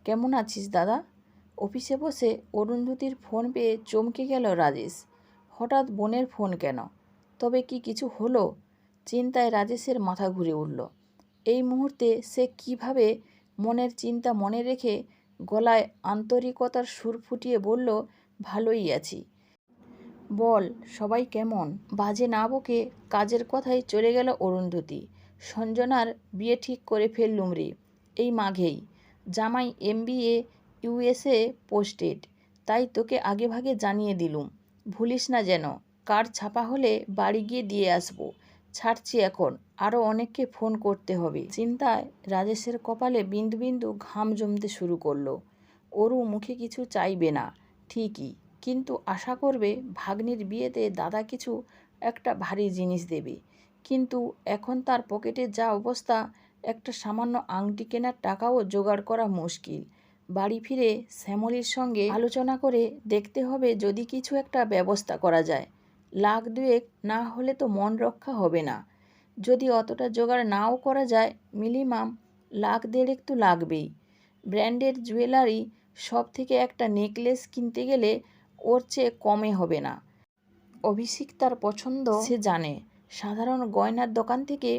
কেমন আছিস দাদা? অফিসে বসে অরুন্ধতির ফোন পেয়ে চমকে গেল রাজেশ। হঠাৎ বোনের ফোন কেন? তবে কি কিছু হলো? চিন্তায় রাজেশের মাথা ঘুরে উঠল। এই মুহূর্তে সে কিভাবে মনের চিন্তা মনে রেখে গলায় আন্তরিকতার সুর ফুটিয়ে বলল, ভালোই আছি। বল, সবাই কেমন? বাজে না বকে কাজের কথায় চলে গেল অরুন্ধতী। সঞ্জনার বিয়ে ঠিক করে ফেললুম রে, এই মাঘেই। জামাই MBA USA পোস্টেড, তাই তোকে আগেভাগে জানিয়ে দিলুম। ভুলিস না যেন। কার্ড ছাপা হলে বাড়ি গিয়ে দিয়ে আসবো। ছাড়ছি এখন, আরও অনেককে ফোন করতে হবে। চিন্তায় রাজেশের কপালে বিন্দু বিন্দু ঘাম জমতে শুরু করলো। অরু মুখে কিছু চাইবে না ঠিকই, কিন্তু আশা করবে ভাগ্নির বিয়েতে দাদা কিছু একটা ভারী জিনিস দেবে। কিন্তু এখন তার পকেটে যা অবস্থা, একটা সামান্য আংটি কেনার টাকাও জোগাড় করা মুশকিল। বাড়ি ফিরে শ্যামলীর সঙ্গে আলোচনা করে দেখতে হবে যদি কিছু একটা ব্যবস্থা করা যায়। লাখ দুয়েক না হলে তো মন রক্ষা হবে না। যদি অতটা জোগাড় নাও করা যায়, মিনিমাম লাখ দেড়েক তো লাগবেই। ব্র্যান্ডের জুয়েলারি সব থেকে একটা নেকলেস কিনতে গেলে ওর চেয়ে কমে হবে না। অভিষেক তার পছন্দ সে জানে। সাধারণ গয়নার দোকান থেকে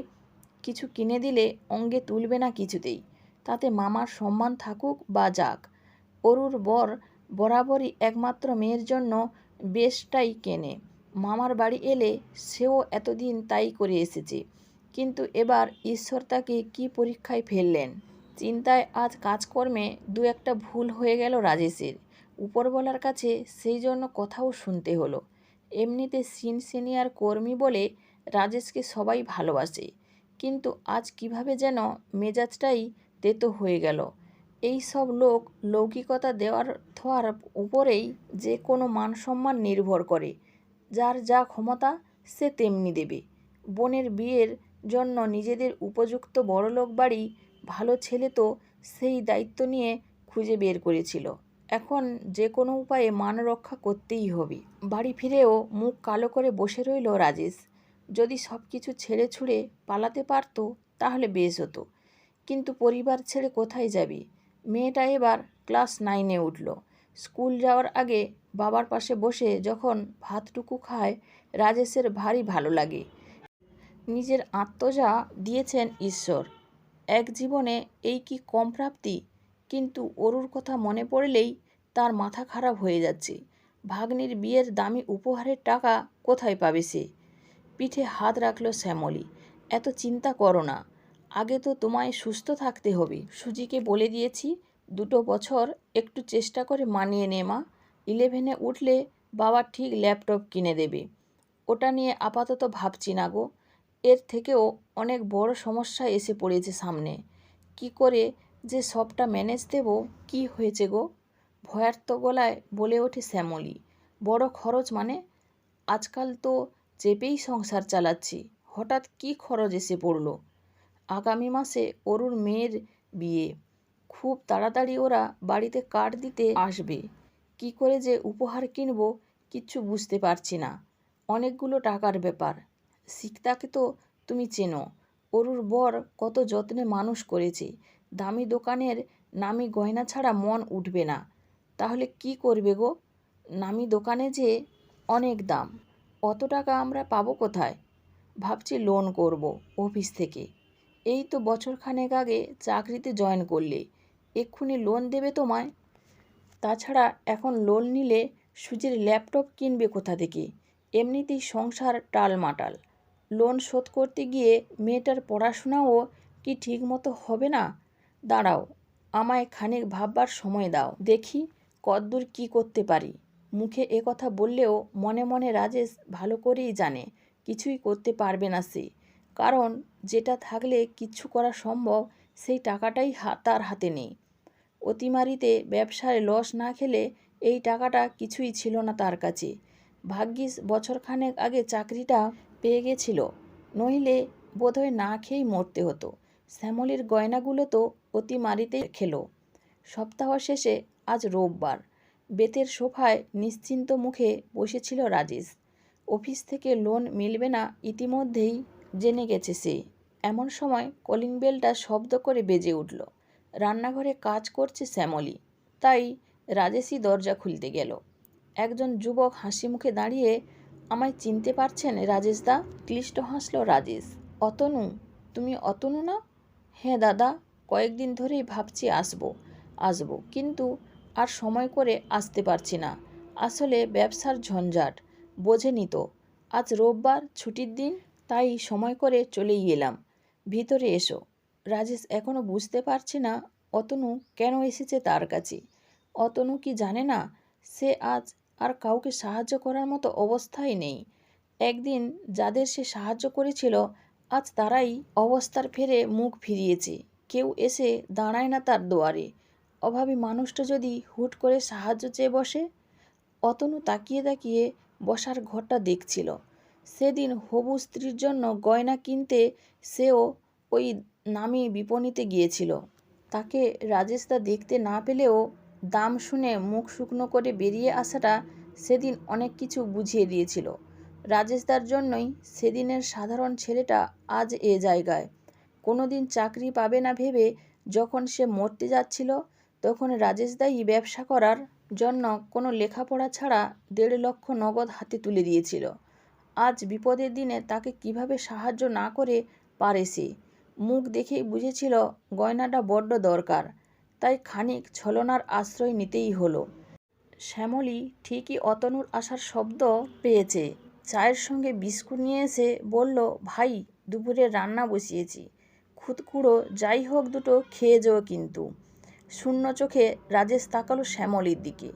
কিছু কিনে দিলে অঙ্গে তুলবে না কিছুতেই। তাতে মামার সম্মান থাকুক বা যাক। অরুর বর বরাবরই একমাত্র মেয়ের জন্য বেশটাই কেনে। মামার বাড়ি এলে সেও এতদিন তাই করে এসেছে। কিন্তু এবার ঈশ্বর তাকে কী পরীক্ষায় ফেললেন। চিন্তায় আজ কাজকর্মে দু একটা ভুল হয়ে গেল রাজেশের। উপরওয়ালার কাছে সেই জন্য কথাও শুনতে হলো। এমনিতে সিনিয়র কর্মী বলে রাজেশকে সবাই ভালোবাসে, কিন্তু আজ কিভাবে যেন মেজাজটাই তেতো হয়ে গেল। এই সব লোক লৌকিকতা দেওয়ার থোয়ার উপরেই যে কোনো মান সম্মান নির্ভর করে। যার যা ক্ষমতা সে তেমনি দেবে। বোনের বিয়ের জন্য নিজেদের উপযুক্ত বড়লোক বাড়ি ভালো ছেলে তো সেই দায়িত্ব নিয়ে খুঁজে বের করেছিল। এখন যে কোনো উপায়ে মান রক্ষা করতেই হবে। বাড়ি ফিরেও মুখ কালো করে বসে রইল রাজেশ। যদি সব কিছু ছেড়ে ছুড়ে পালাতে পারতো তাহলে বেশ হতো, কিন্তু পরিবার ছেড়ে কোথায় যাবে? মেয়েটা এবার ক্লাস 9-এ উঠল। স্কুল যাওয়ার আগে বাবার পাশে বসে যখন ভাতটুকু খায়, রাজেশের ভারী ভালো লাগে। নিজের আত্মযা দিয়েছেন ঈশ্বর, এক জীবনে এই কি কম প্রাপ্তি? কিন্তু অরুর কথা মনে পড়লেই তার মাথা খারাপ হয়ে যাচ্ছে। ভাগ্নির বিয়ের দামি উপহারের টাকা কোথায় পাবে সে? পিঠে হাত রাখল শ্যামলী। এত চিন্তা করো না, আগে তো তোমায় সুস্থ থাকতে হবে। সুজিকে বলে দিয়েছি 2 বছর একটু চেষ্টা করে মানিয়ে নে মা। 11-এ উঠলে বাবা ঠিক ল্যাপটপ কিনে দেবে। ওটা নিয়ে আপাতত ভাবছি না গো। এর থেকেও অনেক বড় সমস্যা এসে পড়েছে সামনে। কি করে যে সবটা ম্যানেজ দেব? কি হয়েছে গো? ভয়ার্ত গলায় বলে ওঠে শ্যামলী। বড় খরচ মানে? আজকাল তো চেপেই সংসার চালাচ্ছি, হঠাৎ কি খরচ এসে পড়ল? আগামী মাসে অরুর মেয়ের বিয়ে। খুব তাড়াতাড়ি ওরা বাড়িতে কার্ড দিতে আসবে। কি করে যে উপহার কিনব কিচ্ছু বুঝতে পারছি না। অনেকগুলো টাকার ব্যাপার। সিকতাকে তো তুমি চেনো, অরুর বর কত যত্নে মানুষ করেছে। দামি দোকানের নামি গয়না ছাড়া মন উঠবে না। তাহলে কি করবে গো? নামি দোকানে যে অনেক দাম, অত টাকা আমরা পাবো কোথায়? ভাবছি লোন করব অফিস থেকে। এই তো বছরখানেক আগে চাকরিতে জয়েন করলে, এক্ষুনি লোন দেবে তোমায়? তাছাড়া এখন লোন নিলে সুজির ল্যাপটপ কিনবে কোথা থেকে? এমনিতেই সংসার টালমাটাল। লোন শোধ করতে গিয়ে মেয়েটার পড়াশোনাও কি ঠিক মতো হবে না? দাঁড়াও, আমায় খানিক ভাববার সময় দাও, দেখি কদ্দূর কি করতে পারি। মুখে কথা বললেও মনে মনে রাজেশ ভালো করেই জানে কিছুই করতে পারবে না সে। কারণ যেটা থাকলে কিচ্ছু করা সম্ভব সেই টাকাটাই তার হাতে নেই। অতিমারিতে ব্যবসায় লস না খেলে এই টাকাটা কিছুই ছিল না তার কাছে। ভাগ্যিস বছরখানেক আগে চাকরিটা পেয়ে গেছিল, নইলে বোধহয় না খেয়েই মরতে হতো। শ্যামলীর গয়নাগুলো তো অতিমারিতে খেলো। সপ্তাহ শেষে আজ রোববার। বেতের সোফায় নিশ্চিন্ত মুখে বসেছিল রাজেশ। অফিস থেকে লোন মিলবে না ইতিমধ্যেই জেনে গেছে সে। এমন সময় কলিং বেলটা শব্দ করে বেজে উঠল। রান্নাঘরে কাজ করছে শ্যামলী, তাই রাজেশই দরজা খুলতে গেল। একজন যুবক হাসি মুখে দাঁড়িয়ে, আমায় চিনতে পারছেন রাজেশদা? ক্লিষ্ট হাসল রাজেশ। অতনু, তুমি অতনু না? হ্যাঁ দাদা, কয়েকদিন ধরেই ভাবছি আসবো, কিন্তু আর সময় করে আসতে পারছি না। আসলে ব্যবসার ঝঞ্ঝাট, বোঝেনি তো। আজ রোববার, ছুটির দিন, তাই সময় করে চলেই এলাম। ভিতরে এসো। রাজেশ এখনও বুঝতে পারছে না অতনু কেন এসেছে তার কাছে। অতনু কি জানে না সে আজ আর কাউকে সাহায্য করার মতো অবস্থায় নেই? একদিন যাদের সে সাহায্য করেছিল, আজ তারাই অবস্থার ফেরে মুখ ফিরিয়েছে। কেউ এসে দাঁড়ায় না তার দুয়ারে। অভাবী মানুষটা যদি হুট করে সাহায্য চেয়ে বসে। অতনু তাকিয়ে তাকিয়ে বসার ঘরটা দেখছিল। সেদিন হবু স্ত্রীর জন্য গয়না কিনতে সেও ওই নামি বিপণীতে গিয়েছিল। তাকে রাজেশদা দেখতে না পেলেও দাম শুনে মুখ শুকনো করে বেরিয়ে আসাটা সেদিন অনেক কিছু বুঝিয়ে দিয়েছিল। রাজেশদার জন্যই সেদিনের সাধারণ ছেলেটা আজ এ জায়গায়। কোনোদিন চাকরি পাবে না ভেবে যখন সে মরতে যাচ্ছিল, তখন রাজেশদাই ব্যবসা করার জন্য কোনো লেখাপড়া ছাড়া 1.5 লক্ষ নগদ হাতে তুলে দিয়েছিল। আজ বিপদের দিনে তাকে কিভাবে সাহায্য না করে পারে সে? মুখ দেখেই বুঝেছিল গয়নাটা বড্ড দরকার, তাই খানিক ছলনার আশ্রয় নিতেই হলো। শ্যামলী ঠিকই অতনুর আসার শব্দ পেয়েছে। চায়ের সঙ্গে বিস্কুট নিয়ে এসে বলল, ভাই, দুপুরে রান্না বসিয়েছি, খুদকুড়ো যাই হোক দুটো খেয়ে যেও কিন্তু। শূন্য চোখে রাজেশ তাকালো শ্যামলীর দিকে।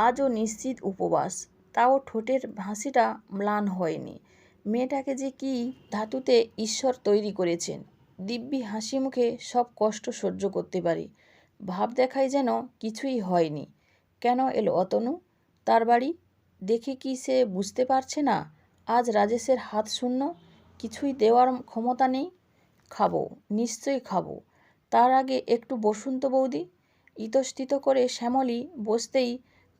আজও নিশ্চিত উপবাস, তাও ঠোঁটের হাসিটা ম্লান হয়নি। মেয়েটাকে যে কি ধাতুতে ঈশ্বর তৈরি করেছেন, দিব্যি হাসি মুখে সব কষ্ট সহ্য করতে পারি। ভাব দেখায় যেন কিছুই হয়নি। কেন এলো অতনু তার বাড়ি? দেখে কি সে বুঝতে পারছে না আজ রাজেশের হাত শূন্য, কিছুই দেওয়ার ক্ষমতা নেই? খাবো, নিশ্চয়ই খাবো, তার আগে একটু বসুন তো বৌদি। ইতস্তত করে শ্যামলী বসতেই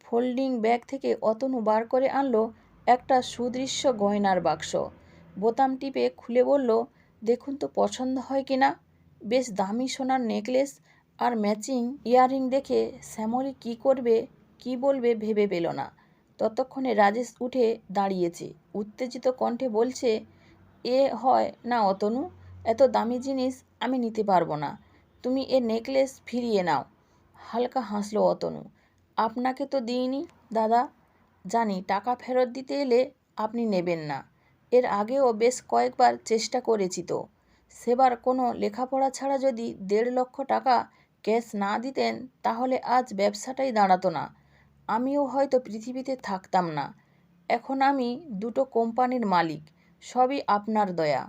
ফোল্ডিং ব্যাগ থেকে অতনু বার করে আনলো একটা সুদৃশ্য গয়নার বাক্স। বোতাম টিপে খুলে বলল, দেখুন তো পছন্দ হয় কিনা। বেশ দামি সোনার নেকলেস আর ম্যাচিং ইয়াররিং দেখে শ্যামলী কী করবে কি বলবে ভেবে পেল না। ততক্ষণে রাজেশ উঠে দাঁড়িয়েছে, উত্তেজিত কণ্ঠে বলছে, এ হয় না অতনু, এত দামি জিনিস আমি নিতে পারবো না, তুমি এ নেকলেস ফিরিয়ে নাও। হালকা হাসল অতনু। আপনাকে তো দিইনি দাদা, জানি টাকা ফেরত দিতে এলে আপনি নেবেন না। এর আগেও বেশ কয়েকবার চেষ্টা করেছি তো। সেবার কোনো লেখাপড়া ছাড়া যদি 1.5 লক্ষ টাকা ক্যাশ না দিতেন, তাহলে আজ ব্যবসাটাই দাঁড়াতো না, আমিও হয়তো পৃথিবীতে থাকতাম না। এখন আমি 2টো কোম্পানির মালিক, সবই আপনার দয়া,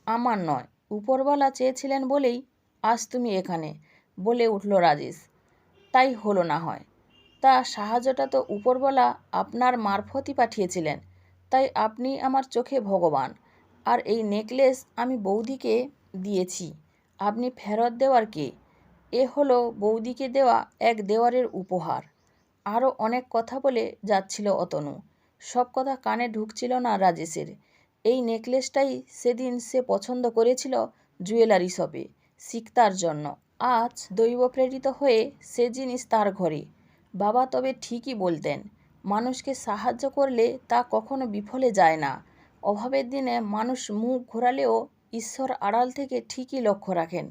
আমার নয়। উপরওয়ালা চেয়েছিলেন বলেই আজ তুমি এখানে, বলে উঠল রাজেশ। তাই হলো না হয়। তা সাহায্যটা তো উপরওয়ালা আপনার মারফতই পাঠিয়েছিলেন, তাই আপনি আমার চোখে ভগবান। আর এই নেকলেস আমি বৌদিকে দিয়েছি, আপনি ফেরত দেওয়ার কে? এ হলো বৌদিকে দেওয়া এক দেওয়ারের উপহার। আরও অনেক কথা বলে যাচ্ছিল অতনু, সব কথা কানে ঢুকছিল না রাজেশের। এই নেকলেসটাই সেদিন সে পছন্দ করেছিল জুয়েলারি শপে সিকতার জন্য। আজ দৈবপ্রেরিত হয়ে সে জিনিস তার ঘরে। বাবা তবে ঠিকই বলতেন, মানুষকে সাহায্য করলে তা কখনো বিফলে যায় না। অভাবের দিনে মানুষ মুখ ঘোরালেও ঈশ্বর আড়াল থেকে ঠিকই লক্ষ্য রাখেন।